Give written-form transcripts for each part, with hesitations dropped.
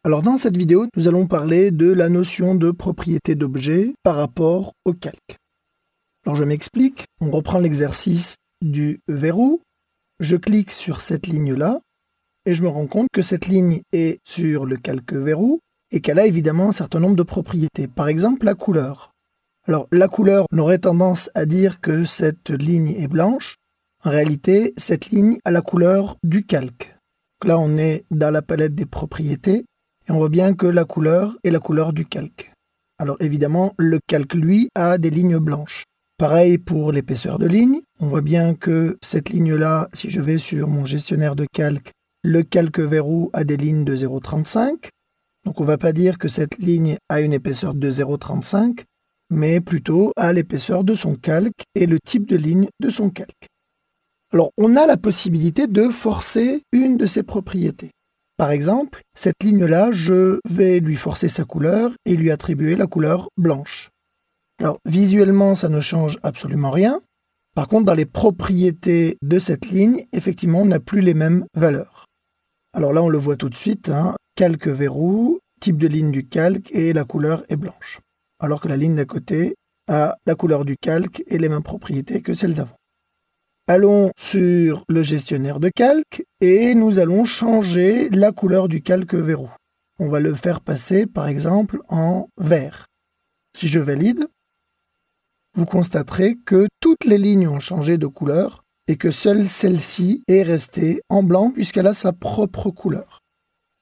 Alors dans cette vidéo, nous allons parler de la notion de propriété d'objet par rapport au calque. Alors je m'explique, on reprend l'exercice du verrou, je clique sur cette ligne-là et je me rends compte que cette ligne est sur le calque verrou et qu'elle a évidemment un certain nombre de propriétés. Par exemple, la couleur. Alors la couleur, on aurait tendance à dire que cette ligne est blanche. En réalité, cette ligne a la couleur du calque. Donc là, on est dans la palette des propriétés et on voit bien que la couleur est la couleur du calque. Alors évidemment, le calque, lui, a des lignes blanches. Pareil pour l'épaisseur de ligne. On voit bien que cette ligne-là, si je vais sur mon gestionnaire de calque, le calque verrou a des lignes de 0,35. Donc on ne va pas dire que cette ligne a une épaisseur de 0,35, mais plutôt à l'épaisseur de son calque et le type de ligne de son calque. Alors on a la possibilité de forcer une de ces propriétés. Par exemple, cette ligne-là, je vais lui forcer sa couleur et lui attribuer la couleur blanche. Alors visuellement, ça ne change absolument rien. Par contre, dans les propriétés de cette ligne, effectivement, on n'a plus les mêmes valeurs. Alors là, on le voit tout de suite, calque verrou, type de ligne du calque et la couleur est blanche. Alors que la ligne d'à côté a la couleur du calque et les mêmes propriétés que celle d'avant. Allons sur le gestionnaire de calque et nous allons changer la couleur du calque verrou. On va le faire passer par exemple en vert. Si je valide, vous constaterez que toutes les lignes ont changé de couleur et que seule celle-ci est restée en blanc puisqu'elle a sa propre couleur.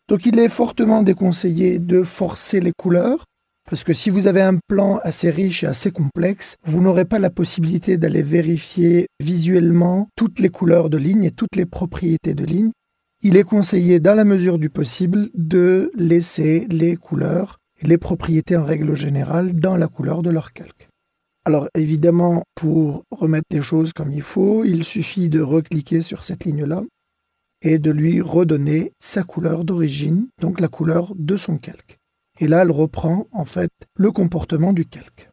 Donc il est fortement déconseillé de forcer les couleurs parce que si vous avez un plan assez riche et assez complexe, vous n'aurez pas la possibilité d'aller vérifier visuellement toutes les couleurs de ligne et toutes les propriétés de ligne. Il est conseillé, dans la mesure du possible, de laisser les couleurs et les propriétés en règle générale dans la couleur de leur calque. Alors évidemment, pour remettre les choses comme il faut, il suffit de recliquer sur cette ligne-là et de lui redonner sa couleur d'origine, donc la couleur de son calque. Et là, elle reprend en fait le comportement du calque.